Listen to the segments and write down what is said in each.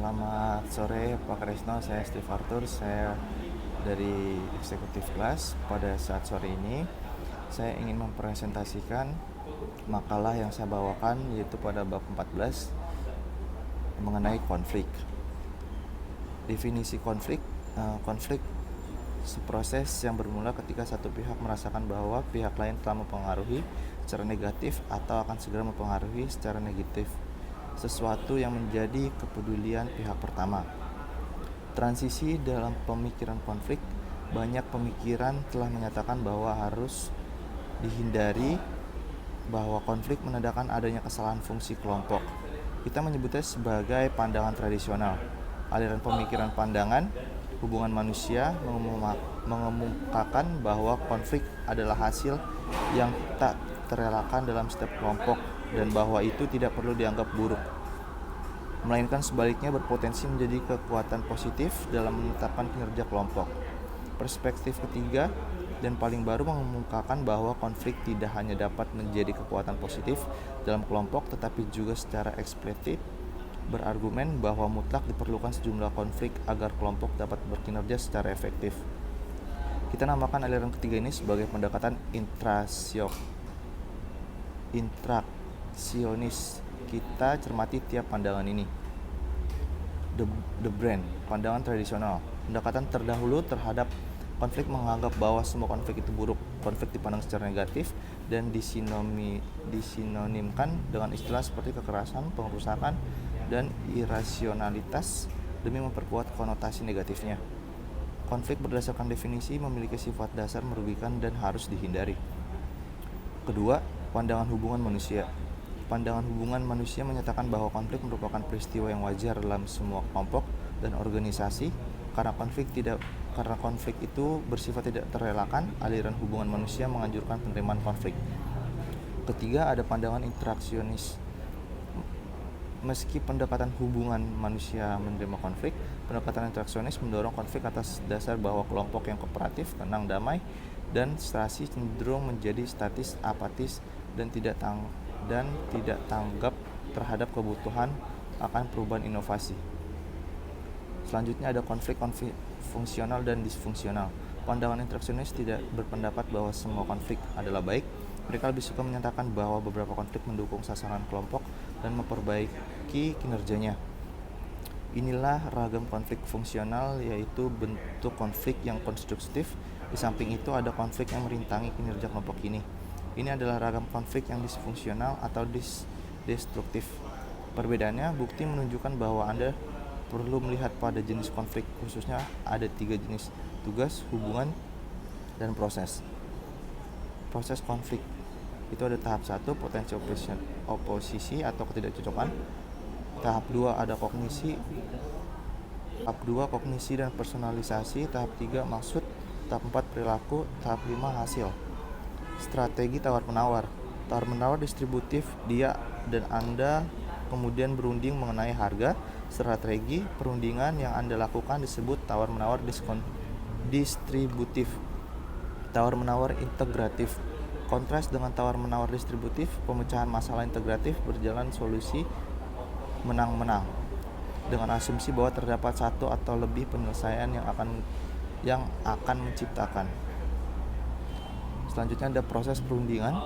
Selamat sore Pak Kresno, saya Steve Arthur, saya dari Eksekutif Kelas. Pada saat sore ini, saya ingin mempresentasikan makalah yang saya bawakan, yaitu pada bab 14 mengenai konflik. Definisi konflik, konflik seproses yang bermula ketika satu pihak merasakan bahwa pihak lain telah mempengaruhi secara negatif atau akan segera mempengaruhi secara negatif sesuatu yang menjadi kepedulian pihak pertama. Transisi dalam pemikiran konflik, banyak pemikiran telah menyatakan bahwa harus dihindari bahwa konflik menandakan adanya kesalahan fungsi kelompok. Kita menyebutnya sebagai pandangan tradisional. Aliran pemikiran pandangan hubungan manusia mengemukakan bahwa konflik adalah hasil yang tak terelakkan dalam setiap kelompok dan bahwa itu tidak perlu dianggap buruk, melainkan sebaliknya berpotensi menjadi kekuatan positif dalam menetapkan kinerja kelompok. Perspektif ketiga dan paling baru mengemukakan bahwa konflik tidak hanya dapat menjadi kekuatan positif dalam kelompok, tetapi juga secara eksplisit berargumen bahwa mutlak diperlukan sejumlah konflik agar kelompok dapat berkinerja secara efektif. Kita namakan aliran ketiga ini sebagai pendekatan intraksionis. Kita cermati tiap pandangan ini. The Brain, pandangan tradisional. Pendekatan terdahulu terhadap konflik menganggap bahwa semua konflik itu buruk. Konflik dipandang secara negatif dan disinonimkan dengan istilah seperti kekerasan, pengerusakan, dan irasionalitas demi memperkuat konotasi negatifnya. Konflik berdasarkan definisi memiliki sifat dasar merugikan dan harus dihindari. Kedua, pandangan hubungan manusia. Pandangan hubungan manusia menyatakan bahwa konflik merupakan peristiwa yang wajar dalam semua kelompok dan organisasi. Karena konflik itu bersifat tidak terelakkan, aliran hubungan manusia menganjurkan penerimaan konflik. Ketiga, ada pandangan interaksionis. Meski pendekatan hubungan manusia menerima konflik, pendekatan interaksionis mendorong konflik atas dasar bahwa kelompok yang kooperatif, tenang, damai, dan serasi cenderung menjadi statis, apatis, dan tidak tanggap terhadap kebutuhan akan perubahan inovasi. Selanjutnya ada konflik fungsional dan disfungsional. Pandangan interaksionis tidak berpendapat bahwa semua konflik adalah baik. Mereka lebih suka menyatakan bahwa beberapa konflik mendukung sasaran kelompok dan memperbaiki kinerjanya. Inilah ragam konflik fungsional, yaitu bentuk konflik yang konstruktif. Di samping itu ada konflik yang merintangi kinerja kelompok ini. Ini adalah ragam konflik yang disfungsional atau destruktif. Perbedaannya, bukti menunjukkan bahwa Anda perlu melihat pada jenis konflik, khususnya ada 3 jenis: tugas, hubungan, dan proses. Proses konflik itu ada tahap 1, potensi oposisi atau ketidakcocokan. Tahap 2 ada kognisi. Tahap 2 kognisi dan personalisasi. Tahap 3 maksud. Tahap 4 perilaku. Tahap 5 hasil. Strategi tawar-menawar. Tawar-menawar distributif, dia dan Anda kemudian berunding mengenai harga. Strategi perundingan yang Anda lakukan disebut tawar-menawar distributif. Tawar-menawar integratif. Kontras dengan tawar-menawar distributif, pemecahan masalah integratif berjalan solusi menang-menang dengan asumsi bahwa terdapat satu atau lebih penyelesaian yang akan menciptakan. Selanjutnya ada proses perundingan.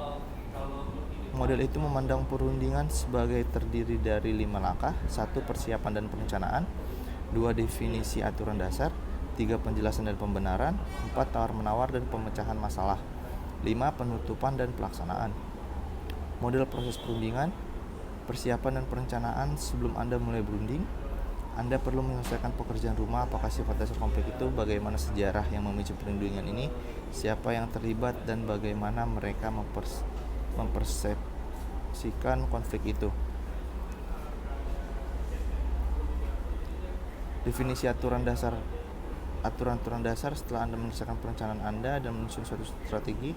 Model itu memandang perundingan sebagai terdiri dari 5 langkah. 1. Persiapan dan perencanaan. 2. Definisi aturan dasar. 3. Penjelasan dan pembenaran. 4. Tawar-menawar dan pemecahan masalah. 5. Penutupan dan pelaksanaan. Model proses perundingan. Persiapan dan perencanaan. Sebelum Anda mulai berunding, Anda perlu menyelesaikan pekerjaan rumah. Apakah sifat dasar konflik itu, bagaimana sejarah yang memicu perundingan ini, siapa yang terlibat, dan bagaimana mereka mempersepsikan konflik itu. Definisi aturan-aturan dasar. Setelah Anda menyelesaikan perencanaan Anda dan menyusun suatu strategi,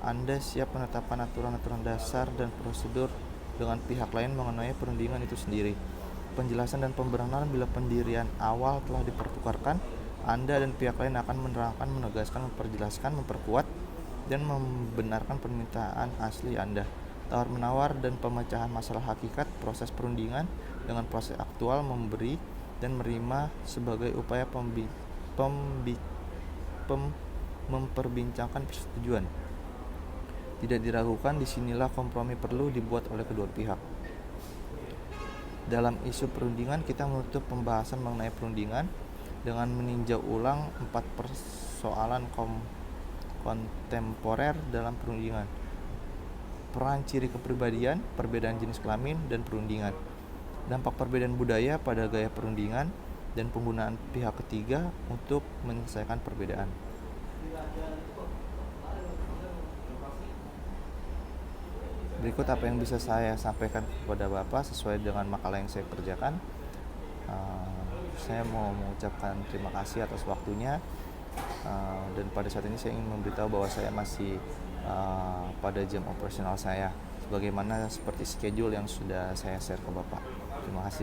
Anda siap menetapkan aturan-aturan dasar dan prosedur dengan pihak lain mengenai perundingan itu sendiri. Penjelasan dan pembenaran. Bila pendirian awal telah dipertukarkan, Anda dan pihak lain akan menerangkan, menegaskan, memperjelaskan, memperkuat, dan membenarkan permintaan asli Anda. Tawar-menawar dan pemecahan masalah hakikat. Proses perundingan dengan proses aktual memberi dan menerima sebagai upaya memperbincangkan persetujuan. Tidak diragukan, disinilah kompromi perlu dibuat oleh kedua pihak. Dalam isu perundingan, kita menutup pembahasan mengenai perundingan dengan meninjau ulang 4 persoalan kontemporer dalam perundingan: peran ciri kepribadian, perbedaan jenis kelamin, dan perundingan, dampak perbedaan budaya pada gaya perundingan, dan penggunaan pihak ketiga untuk menyelesaikan perbedaan. Berikut apa yang bisa saya sampaikan kepada Bapak sesuai dengan makalah yang saya kerjakan. Saya mau mengucapkan terima kasih atas waktunya, dan pada saat ini saya ingin memberitahu bahwa saya masih pada jam operasional saya, sebagaimana seperti schedule yang sudah saya share ke Bapak. Terima kasih.